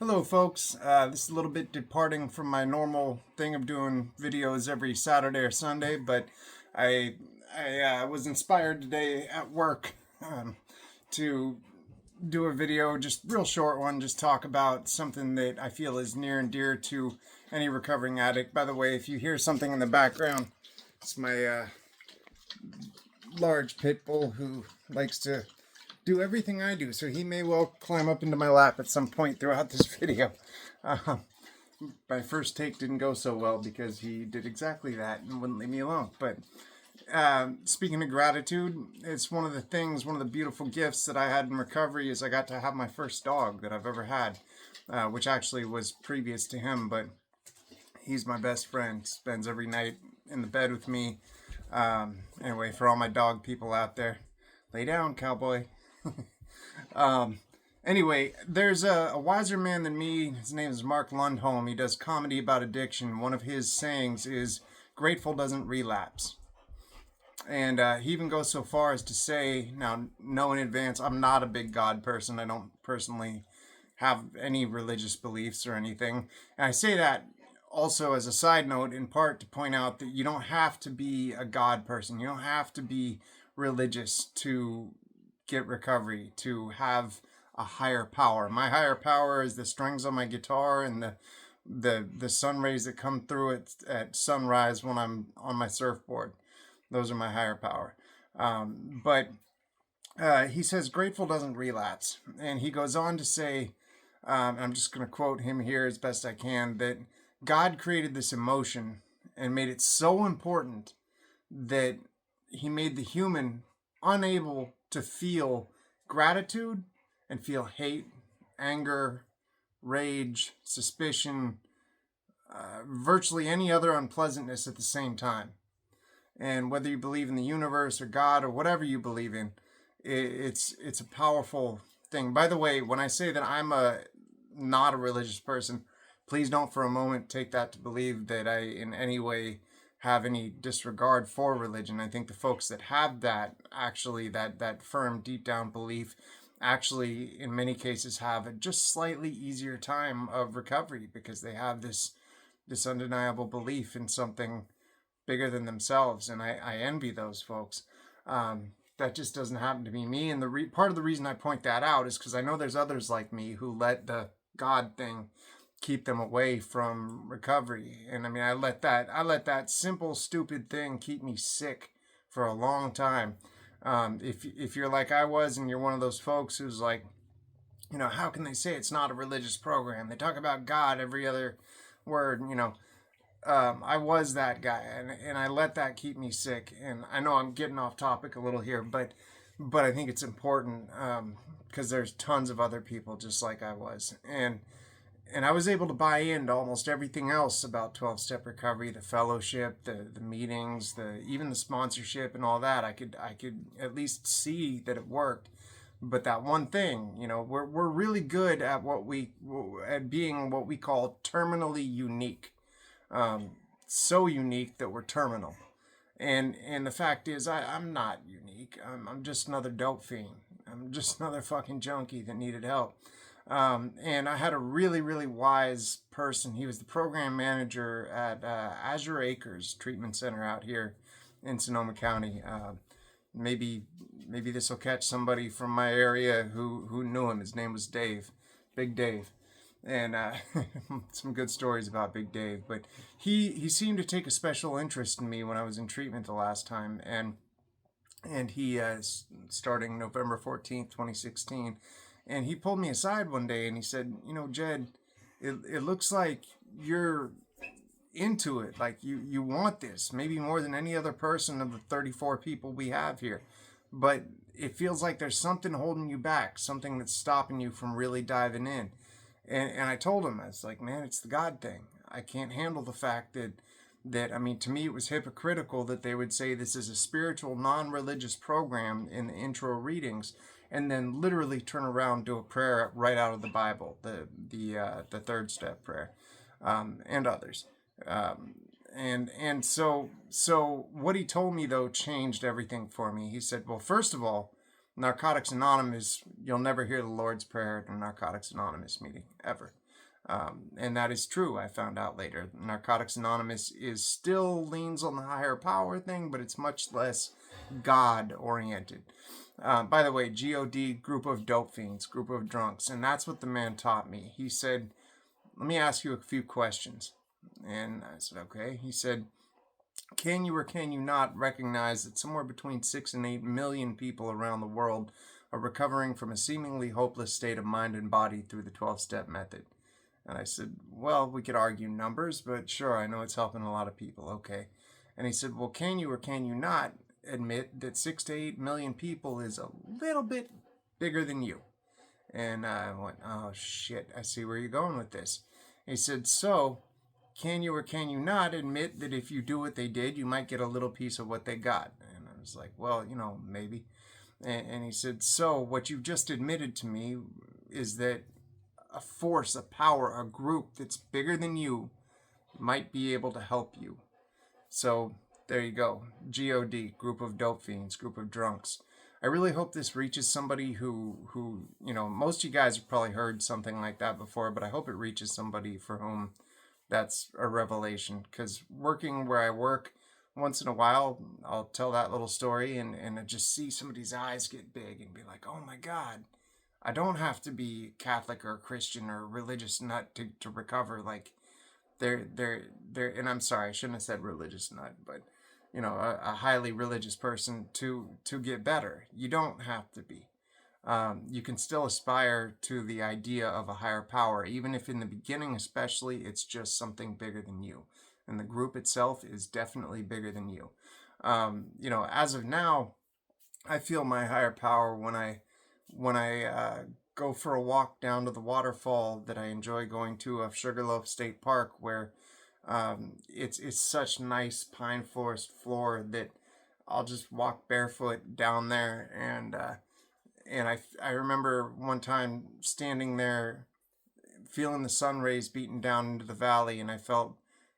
Hello, folks. This is a little bit departing from my normal thing of doing videos every Saturday or Sunday, but I I was inspired today at work to do a video, just real short one, just talk about something that I feel is near and dear to any recovering addict. By the way, if you hear something in the background, it's my large pit bull who likes to do everything I do, so he may well climb up into my lap at some point throughout this video. Uh, my first take didn't go so well because he did exactly that and wouldn't leave me alone. But speaking of gratitude, it's one of the things, one of the beautiful gifts that I had in recovery is I got to have my first dog that I've ever had, which actually was previous to him, but he's my best friend, spends every night in the bed with me. Anyway, for all my dog people out there, lay down, cowboy. Anyway, there's a wiser man than me. His name is Mark Lundholm. He does comedy about addiction. One of his sayings is, grateful doesn't relapse. And he even goes so far as to say, now, know in advance, I'm not a big God person. I don't personally have any religious beliefs or anything. And I say that also as a side note, in part to point out that you don't have to be a God person. You don't have to be religious to get recovery, to have a higher power. My higher power is the strings on my guitar and the sun rays that come through it at sunrise when I'm on my surfboard. Those are my higher power. But he says grateful doesn't relapse, and he goes on to say, I'm just going to quote him here as best I can, that God created this emotion and made it so important that he made the human unable to feel gratitude and feel hate, anger, rage, suspicion, virtually any other unpleasantness at the same time. And whether you believe in the universe or God or whatever you believe in, it's a powerful thing. By the way, when I say that I'm not a religious person, please don't for a moment take that to believe that I in any way have any disregard for religion. I think the folks that have that actually that firm deep down belief actually in many cases have a just slightly easier time of recovery because they have this undeniable belief in something bigger than themselves, and I envy those folks. That just doesn't happen to be me, and part of the reason I point that out is because I know there's others like me who let the God thing keep them away from recovery. And I mean, I let that simple stupid thing keep me sick for a long time. If you're like I was and you're one of those folks who's like, how can they say it's not a religious program? They talk about God every other word. I was that guy, and I let that keep me sick. And I know I'm getting off topic a little here, but I think it's important because there's tons of other people just like I was, and I was able to buy into almost everything else about 12-step recovery, the fellowship, the meetings, even the sponsorship and all that. I could at least see that it worked. But that one thing, we're really good at at being what we call terminally unique. So unique that we're terminal. And the fact is, I'm not unique. I'm just another dope fiend. I'm just another fucking junkie that needed help. And I had a really, really wise person. He was the program manager at Azure Acres Treatment Center out here in Sonoma County. Maybe this will catch somebody from my area who knew him. His name was Dave, Big Dave. And some good stories about Big Dave. But he seemed to take a special interest in me when I was in treatment the last time. And he, starting November 14th, 2016, and he pulled me aside one day and he said, Jed, it looks like you're into it. Like you want this, maybe more than any other person of the 34 people we have here. But it feels like there's something holding you back, something that's stopping you from really diving in. And I told him, I was like, man, it's the God thing. I can't handle the fact that I mean, to me, it was hypocritical that they would say this is a spiritual, non-religious program in the intro readings, and then literally turn around and do a prayer right out of the Bible, the third step prayer, and others. And so what he told me though changed everything for me. He said, well, first of all, Narcotics Anonymous, you'll never hear the Lord's Prayer at a Narcotics Anonymous meeting, ever. And that is true, I found out later. Narcotics Anonymous is still leans on the higher power thing, but it's much less God oriented. By the way, GOD, group of dope fiends, group of drunks. And that's what the man taught me. He said, let me ask you a few questions. And I said, okay. He said, can you or can you not recognize that somewhere between 6 and 8 million people around the world are recovering from a seemingly hopeless state of mind and body through the 12-step method? And I said, well, we could argue numbers, but sure, I know it's helping a lot of people. Okay. And he said, well, can you or can you not admit that 6 to 8 million people is a little bit bigger than you? And I went, oh, shit, I see where you're going with this. He said, so can you or can you not admit that if you do what they did, you might get a little piece of what they got? And I was like, well, maybe. And he said, so what you've just admitted to me is that a force, a power, a group that's bigger than you might be able to help you. So there you go. GOD, group of dope fiends, group of drunks. I really hope this reaches somebody who most of you guys have probably heard something like that before, but I hope it reaches somebody for whom that's a revelation. Because working where I work, once in a while, I'll tell that little story and I just see somebody's eyes get big and be like, oh my God, I don't have to be Catholic or Christian or religious nut to recover. Like they're and I'm sorry, I shouldn't have said religious nut, but a highly religious person to get better. You don't have to be. You can still aspire to the idea of a higher power, even if in the beginning, especially, it's just something bigger than you. And the group itself is definitely bigger than you. As of now, I feel my higher power when I go for a walk down to the waterfall that I enjoy going to of Sugarloaf State Park, where it's such nice pine forest floor that I'll just walk barefoot down there, and I remember one time standing there, feeling the sun rays beating down into the valley, and I felt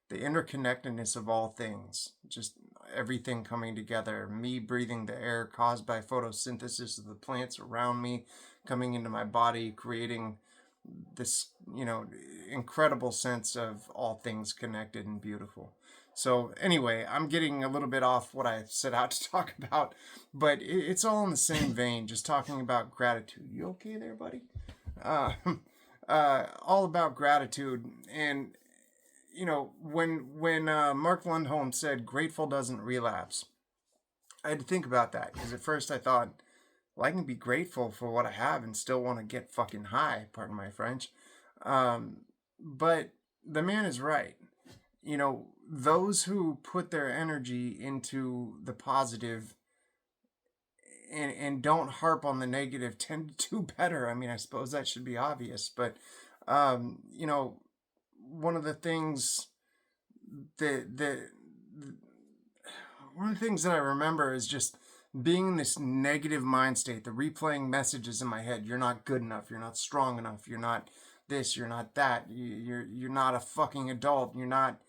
the interconnectedness of all things, just everything coming together, me breathing the air caused by photosynthesis of the plants around me coming into my body, creating this, incredible sense of all things connected and beautiful. So anyway, I'm getting a little bit off what I set out to talk about, but it's all in the same vein, just talking about gratitude. You okay there, buddy? Uh, all about gratitude. And when Mark Lundholm said grateful doesn't relapse, I had to think about that, because at first I thought, well, I can be grateful for what I have and still want to get fucking high, pardon my French. But the man is right. Those who put their energy into the positive and don't harp on the negative tend to do better. I mean, I suppose that should be obvious, but one of the things that one of the things that I remember is just being in this negative mind state, the replaying messages in my head. You're not good enough. You're not strong enough. You're not this. You're not that. You're not a fucking adult. You're not,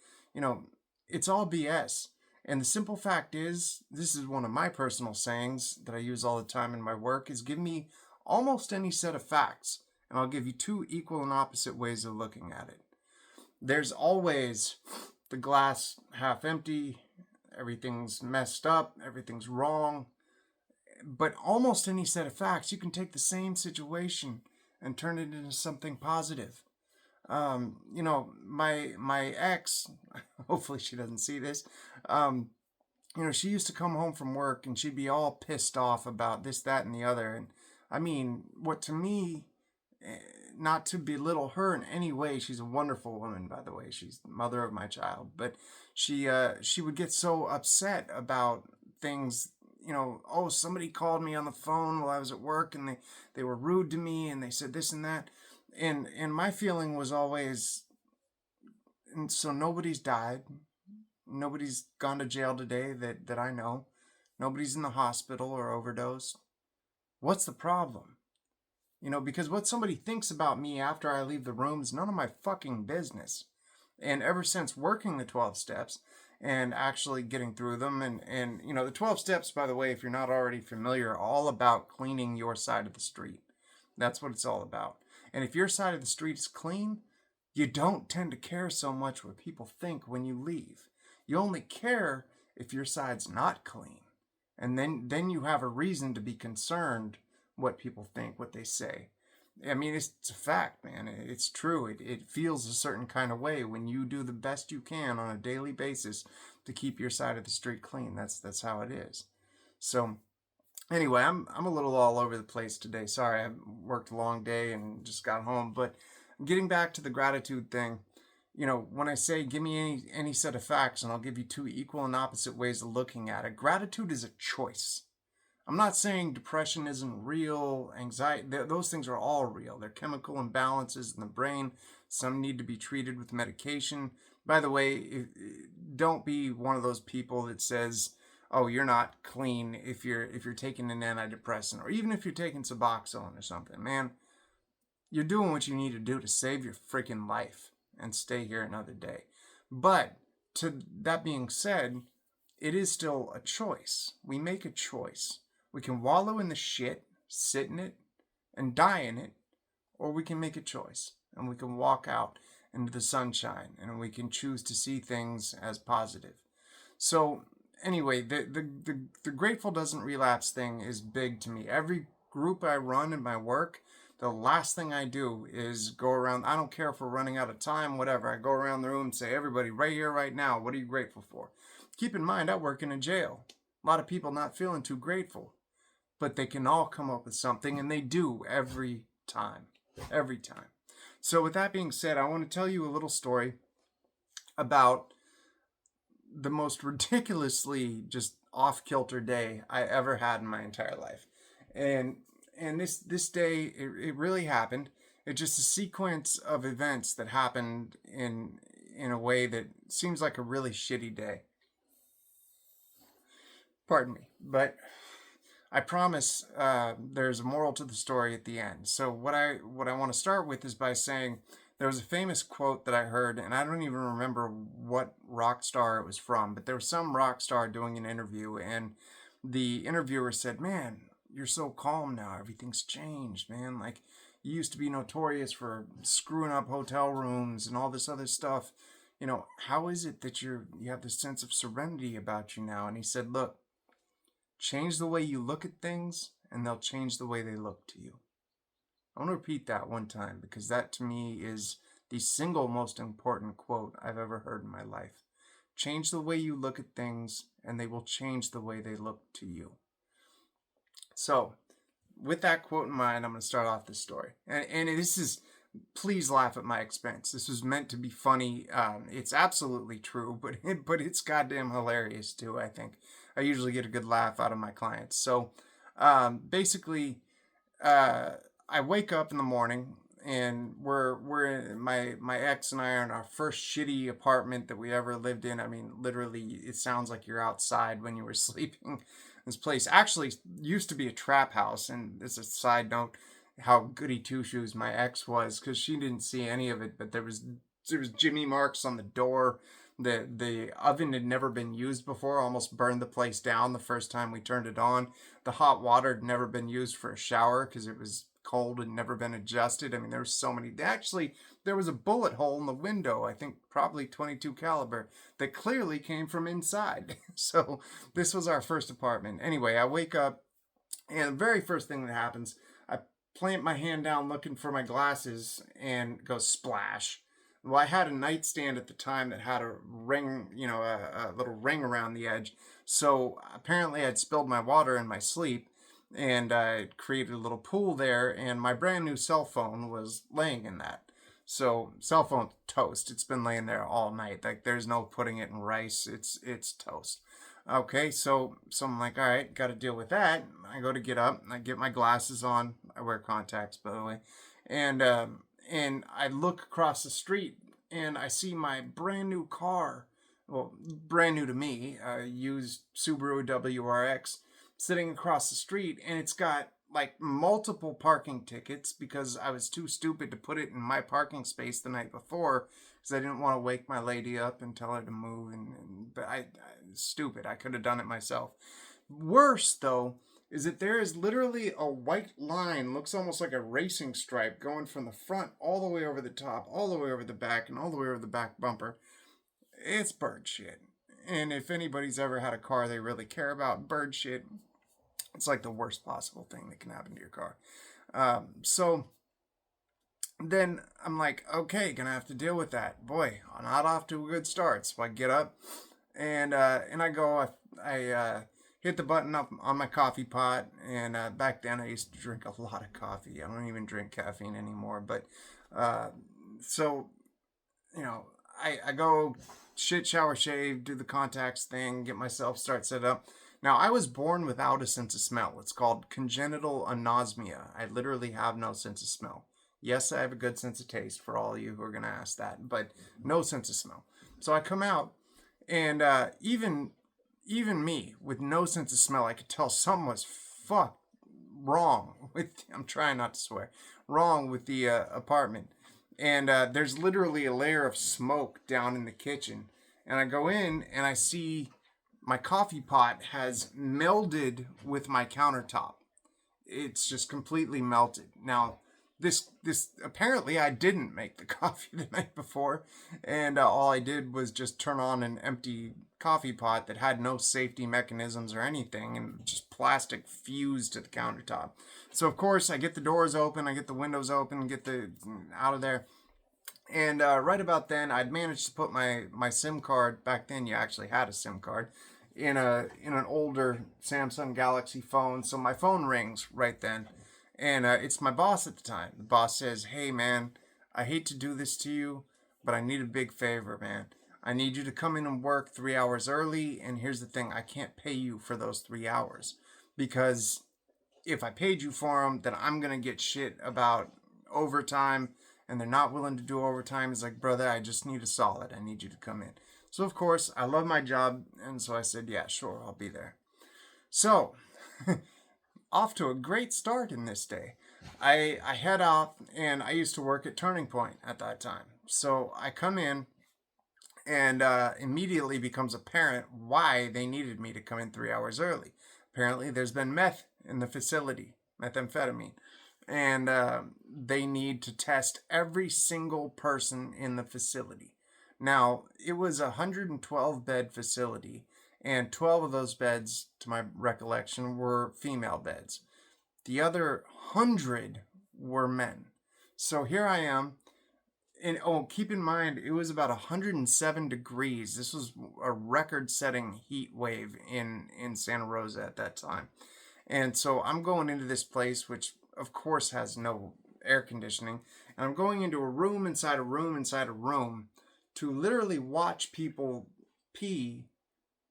it's all BS. And the simple fact is, this is one of my personal sayings that I use all the time in my work, is give me almost any set of facts, and I'll give you two equal and opposite ways of looking at it. There's always the glass half empty, everything's messed up, everything's wrong. But almost any set of facts, you can take the same situation and turn it into something positive. My ex, hopefully she doesn't see this, she used to come home from work and she'd be all pissed off about this, that, and the other. And I mean, what to me, not to belittle her in any way, she's a wonderful woman, by the way. She's the mother of my child. But she would get so upset about things, oh, somebody called me on the phone while I was at work and they were rude to me and they said this and that. And my feeling was always, and so nobody's died. Nobody's gone to jail today that I know. Nobody's in the hospital or overdosed. What's the problem? Because what somebody thinks about me after I leave the room is none of my fucking business. And ever since working the 12 steps and actually getting through them, and the 12 steps, by the way, if you're not already familiar, are all about cleaning your side of the street. That's what it's all about. And if your side of the street is clean, You don't tend to care so much what people think when you leave. You only care if your side's not clean. And then you have a reason to be concerned what people think, what they say. I mean, it's a fact, man. It's true. It feels a certain kind of way when you do the best you can on a daily basis to keep your side of the street clean. That's how it is. So anyway, I'm a little all over the place today. Sorry, I worked a long day and just got home. But getting back to the gratitude thing, when I say give me any set of facts and I'll give you two equal and opposite ways of looking at it, gratitude is a choice. I'm not saying depression isn't real, anxiety, those things are all real. They're chemical imbalances in the brain. Some need to be treated with medication. By the way, don't be one of those people that says, "Oh, you're not clean if you're taking an antidepressant or even if you're taking Suboxone or something." Man, you're doing what you need to do to save your freaking life and stay here another day. But to that being said, it is still a choice. We make a choice. We can wallow in the shit, sit in it, and die in it, or we can make a choice and we can walk out into the sunshine and we can choose to see things as positive. So anyway, the Grateful Doesn't Relapse thing is big to me. Every group I run in my work, the last thing I do is go around. I don't care if we're running out of time, whatever. I go around the room and say, everybody, right here, right now, what are you grateful for? Keep in mind, I work in a jail. A lot of people not feeling too grateful, but they can all come up with something, and they do every time. Every time. So with that being said, I want to tell you a little story about the most ridiculously just off-kilter day I ever had in my entire life. And this day, it really happened. It's just a sequence of events that happened in a way that seems like a really shitty day. Pardon me, but I promise there's a moral to the story at the end. So what I want to start with is by saying there was a famous quote that I heard, and I don't even remember what rock star it was from, but there was some rock star doing an interview, and the interviewer said, "Man, you're so calm now. Everything's changed, man. Like, you used to be notorious for screwing up hotel rooms and all this other stuff. How is it that you have this sense of serenity about you now?" And he said, "Look, change the way you look at things, and they'll change the way they look to you." I want to repeat that one time because that to me is the single most important quote I've ever heard in my life. Change the way you look at things, and they will change the way they look to you. So, with that quote in mind, I'm going to start off this story. And this is, please laugh at my expense. This was meant to be funny. It's absolutely true, but it's goddamn hilarious too, I think. I usually get a good laugh out of my clients. So, basically, I wake up in the morning and we're my ex and I are in our first shitty apartment that we ever lived in. I mean, literally, it sounds like you're outside when you were sleeping. This place actually used to be a trap house, and it's a side note how goody two shoes my ex was because she didn't see any of it, but there was Jimmy marks on the door. The oven had never been used before, almost burned the place down the first time we turned it on. The hot water had never been used for a shower because it was cold and never been adjusted. I mean, there were so many. Actually, there was a bullet hole in the window, I think probably 22 caliber, that clearly came from inside. So this was our first apartment. Anyway, I wake up, and the very first thing that happens, I plant my hand down looking for my glasses and go splash. Well, I had a nightstand at the time that had a ring, a little ring around the edge. So apparently I'd spilled my water in my sleep, and I created a little pool there, and my brand new cell phone was laying in that. So cell phone toast. It's been laying there all night. Like, there's no putting it in rice. It's toast. Okay, so I'm like, all right, got to deal with that. I go to get up. I get my glasses on. I wear contacts, by the way, and I look across the street and I see my brand new car. Well, brand new to me, used Subaru WRX, sitting across the street, and it's got like multiple parking tickets because I was too stupid to put it in my parking space the night before because I didn't want to wake my lady up and tell her to move. But I stupid. I could have done it myself. Worse though is that there is literally a white line, looks almost like a racing stripe, going from the front all the way over the top, all the way over the back, and all the way over the back bumper. It's bird shit. And if anybody's ever had a car they really care about, bird shit, it's like the worst possible thing that can happen to your car. So then I'm like, okay, gonna have to deal with that. Boy, I'm not off to a good start. So I get up and I go, hit the button up on my coffee pot. And back then I used to drink a lot of coffee. I don't even drink caffeine anymore. But so, you know, I go shit, shower, shave, do the contacts thing, get myself set up. Now, I was born without a sense of smell. It's called congenital anosmia. I literally have no sense of smell. Yes, I have a good sense of taste for all of you who are going to ask that, but no sense of smell. So I come out, and even me with no sense of smell, I could tell something was fucked wrong with. I'm trying not to swear. Wrong with the apartment, and there's literally a layer of smoke down in the kitchen. And I go in and I see my coffee pot has melded with my countertop. It's just completely melted. Now, this apparently I didn't make the coffee the night before, and all I did was just turn on an empty coffee pot that had no safety mechanisms or anything, and just plastic fused to the countertop. So of course I get the doors open, I get the windows open, get the out of there. And right about then, I'd managed to put my SIM card. Back then, you actually had a SIM card in an older Samsung Galaxy phone. So my phone rings right then, and it's my boss at the time. The boss says, "Hey man, I hate to do this to you, but I need a big favor, man. I need you to come in and work 3 hours early. And here's the thing: I can't pay you for those 3 hours because if I paid you for them, then I'm gonna get shit about overtime." And they're not willing to do overtime. He's like, brother, I just need a solid. I need you to come in. So, of course, I love my job. And so I said, yeah, sure, I'll be there. So, off to a great start in this day. I head off, and I used to work at Turning Point at that time. So I come in, and immediately becomes apparent why they needed me to come in 3 hours early. Apparently, there's been meth in the facility, methamphetamine, and they need to test every single person in the facility. Now, it was a 112 bed facility, and 12 of those beds, to my recollection, were female beds. The other 100 were men. So here I am. And oh, keep in mind, it was about 107 degrees. This was a record setting heat wave in Santa Rosa at that time. And so I'm going into this place, which of course has no air conditioning, and I'm going into a room inside a room inside a room to literally watch people pee,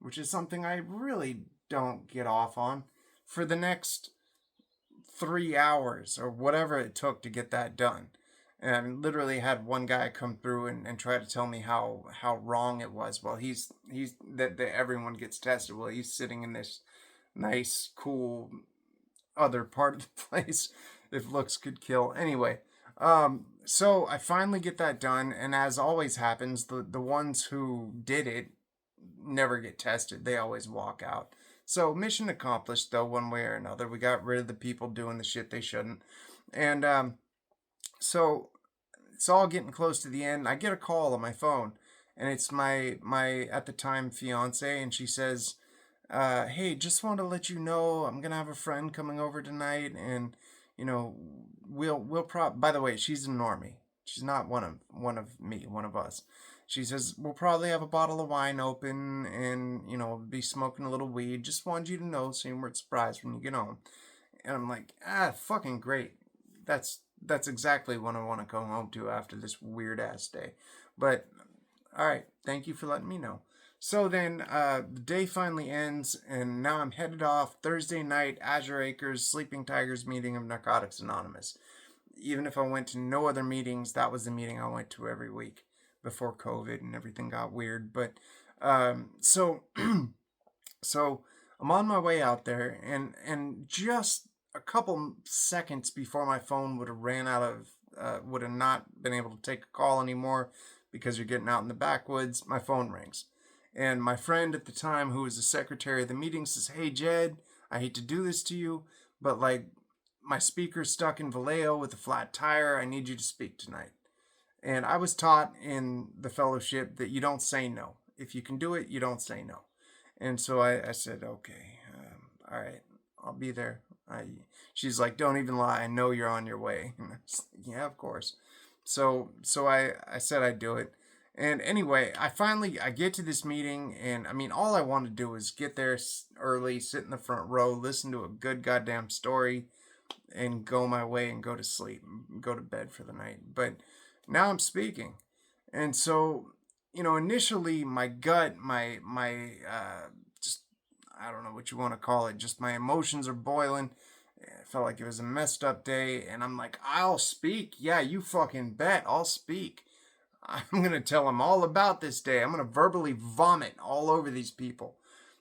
which is something I really don't get off on, for the next 3 hours or whatever it took to get that done. And literally had one guy come through and try to tell me how wrong it was. Well, he's that everyone gets tested. Well, he's sitting in this nice, cool other part of the place if looks could kill. Anyway, so I finally get that done, and as always happens, the ones who did it never get tested. They always walk out. So mission accomplished, though, one way or another. We got rid of the people doing the shit they shouldn't. And so it's all getting close to the end. I get a call on my phone, and it's my at the time fiance, and she says, hey, just want to let you know I'm gonna have a friend coming over tonight, and you know we'll by the way, she's a normie. She's not one of me, one of us. She says we'll probably have a bottle of wine open, and be smoking a little weed. Just wanted you to know, so you weren't surprised when you get home. And I'm like, fucking great. That's exactly what I want to go home to after this weird ass day. But all right, thank you for letting me know. So then the day finally ends, and now I'm headed off Thursday night, Azure Acres, Sleeping Tigers meeting of Narcotics Anonymous. Even if I went to no other meetings, that was the meeting I went to every week before COVID and everything got weird. But so I'm on my way out there, and just a couple seconds before my phone would have ran out of, would have not been able to take a call anymore because you're getting out in the backwoods, my phone rings. And my friend at the time, who was the secretary of the meeting, says, hey, Jed, I hate to do this to you, but like my speaker's stuck in Vallejo with a flat tire. I need you to speak tonight. And I was taught in the fellowship that you don't say no. If you can do it, you don't say no. And so I said, okay, all right, I'll be there. She's like, don't even lie. I know you're on your way. And I was like, yeah, of course. So I said I'd do it. And anyway, I get to this meeting, and I mean, all I want to do is get there early, sit in the front row, listen to a good goddamn story, and go my way and go to sleep, go to bed for the night. But now I'm speaking, and so initially my gut, just I don't know what you want to call it, just my emotions are boiling. I felt like it was a messed up day, and I'm like, I'll speak. Yeah, you fucking bet, I'll speak. I'm going to tell them all about this day. I'm going to verbally vomit all over these people.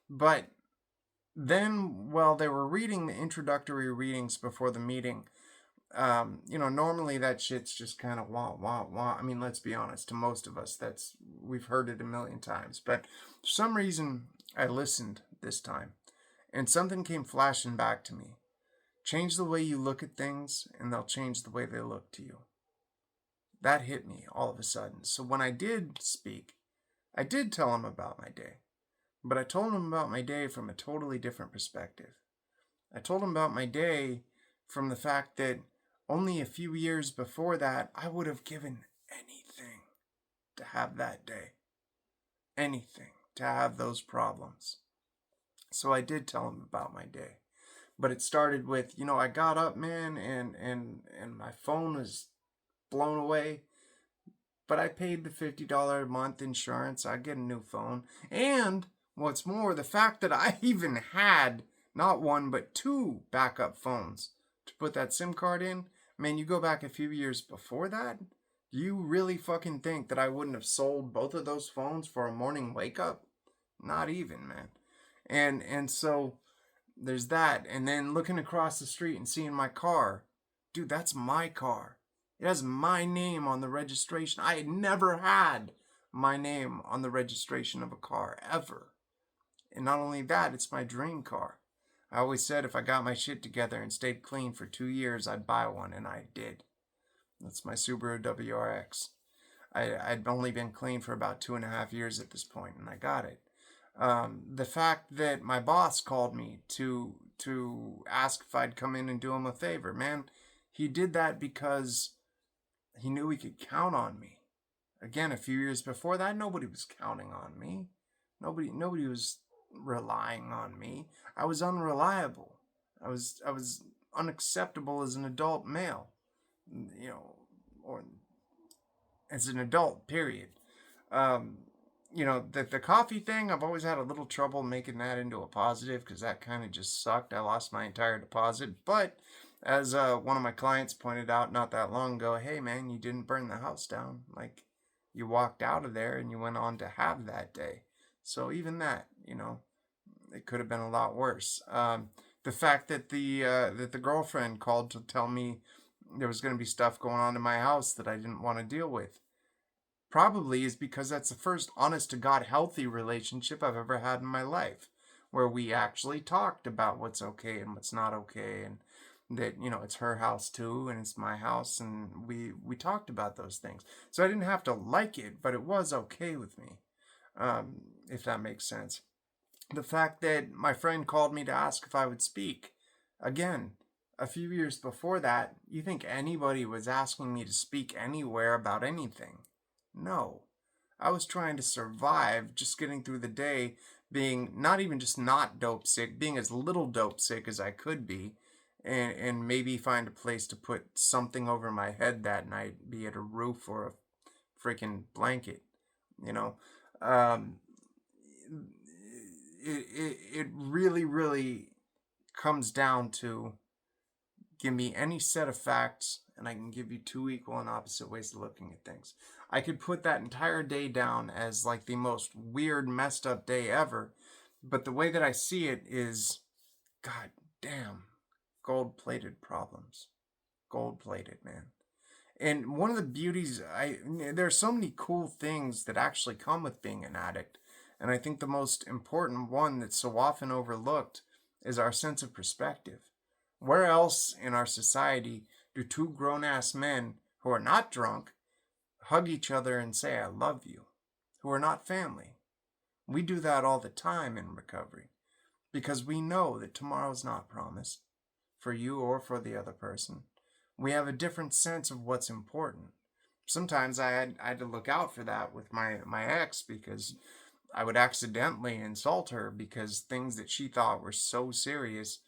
But then, while they were reading the introductory readings before the meeting, normally that shit's just kind of wah, wah, wah. I mean, let's be honest, to most of us, we've heard it a million times. But for some reason, I listened this time, and something came flashing back to me. Change the way you look at things, and they'll change the way they look to you. That hit me all of a sudden. So when I did speak, I did tell him about my day. But I told him about my day from a totally different perspective. I told him about my day from the fact that only a few years before that, I would have given anything to have that day. Anything to have those problems. So I did tell him about my day. But it started with, I got up, man, and my phone was blown away, but I paid the $50 a month insurance. I get a new phone. And what's more, the fact that I even had not one but two backup phones to put that SIM card in. Man, you go back a few years before that, do you really fucking think that I wouldn't have sold both of those phones for a morning wake up? Not even, man. And so there's that. And then looking across the street and seeing my car. Dude, that's my car. It has my name on the registration. I had never had my name on the registration of a car, ever. And not only that, it's my dream car. I always said if I got my shit together and stayed clean for 2 years, I'd buy one, and I did. That's my Subaru WRX. I'd only been clean for about 2.5 years at this point, and I got it. The fact that my boss called me to ask if I'd come in and do him a favor, man, he did that because he knew he could count on me. Again, a few years before that, nobody was counting on me. Nobody was relying on me. I was unreliable. I was unacceptable as an adult male, or as an adult, period. The coffee thing, I've always had a little trouble making that into a positive because that kind of just sucked. I lost my entire deposit. But as one of my clients pointed out not that long ago, hey man, you didn't burn the house down. Like, you walked out of there and you went on to have that day. So even that, it could have been a lot worse. The fact that the girlfriend called to tell me there was going to be stuff going on in my house that I didn't want to deal with probably is because that's the first honest to God healthy relationship I've ever had in my life, where we actually talked about what's okay and what's not okay, and that it's her house too and it's my house, and we talked about those things. So I didn't have to like it, but it was okay with me, if that makes sense. The fact that my friend called me to ask if I would speak, again, a few years before that, you think anybody was asking me to speak anywhere about anything? No. I was trying to survive, just getting through the day, being not even just not dope sick, being as little dope sick as I could be, and maybe find a place to put something over my head that night, be it a roof or a freaking blanket, it really, really comes down to give me any set of facts, and I can give you two equal and opposite ways of looking at things. I could put that entire day down as like the most weird, messed up day ever, but the way that I see it is, god damn, gold-plated problems. Gold-plated, man. And one of the beauties, there are so many cool things that actually come with being an addict. And I think the most important one that's so often overlooked is our sense of perspective. Where else in our society do two grown-ass men who are not drunk hug each other and say, I love you, who are not family? We do that all the time in recovery because we know that tomorrow's not promised for you or for the other person. We have a different sense of what's important. Sometimes I had to look out for that with my ex because I would accidentally insult her because things that she thought were so serious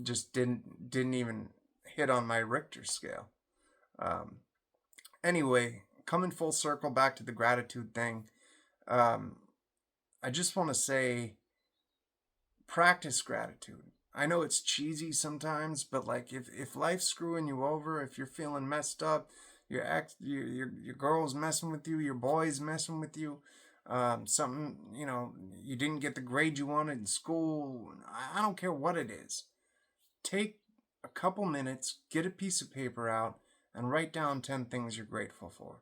just didn't even hit on my Richter scale. Um, anyway, coming full circle back to the gratitude thing, um, I just want to say practice gratitude. I know it's cheesy sometimes, but like if life's screwing you over, if you're feeling messed up, your girl's messing with you, your boy's messing with you, something, you didn't get the grade you wanted in school. I don't care what it is. Take a couple minutes, get a piece of paper out, and write down 10 things you're grateful for.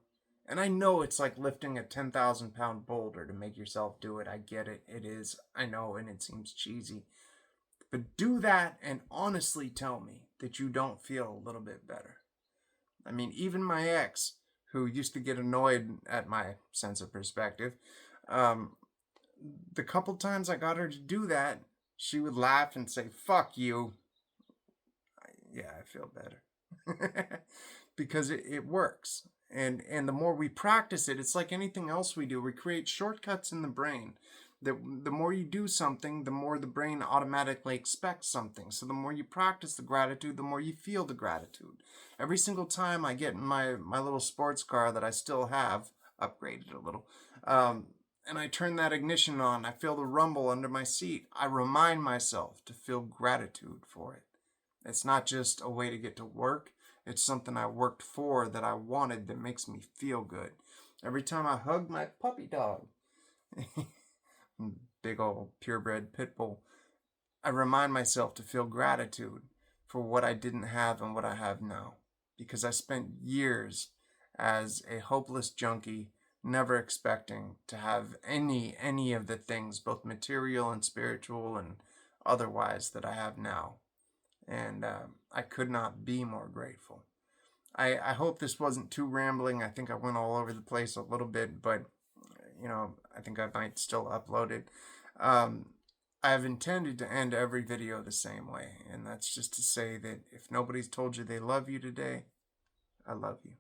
And I know it's like lifting a 10,000-pound boulder to make yourself do it. I get it. It is. I know, and it seems cheesy. But do that and honestly tell me that you don't feel a little bit better. I mean, even my ex, who used to get annoyed at my sense of perspective, um, the couple times I got her to do that, she would laugh and say, fuck you. Yeah, I feel better. Because it works. And the more we practice it, it's like anything else we do. We create shortcuts in the brain. The more you do something, the more the brain automatically expects something. So the more you practice the gratitude, the more you feel the gratitude. Every single time I get in my little sports car that I still have, upgraded a little, and I turn that ignition on, I feel the rumble under my seat. I remind myself to feel gratitude for it. It's not just a way to get to work. It's something I worked for that I wanted that makes me feel good. Every time I hug my puppy dog, big old purebred pit bull, I remind myself to feel gratitude for what I didn't have and what I have now. Because I spent years as a hopeless junkie, never expecting to have any of the things, both material and spiritual and otherwise, that I have now. And I could not be more grateful. I hope this wasn't too rambling. I think I went all over the place a little bit, but I think I might still upload it. I've intended to end every video the same way, and that's just to say that if nobody's told you they love you today, I love you.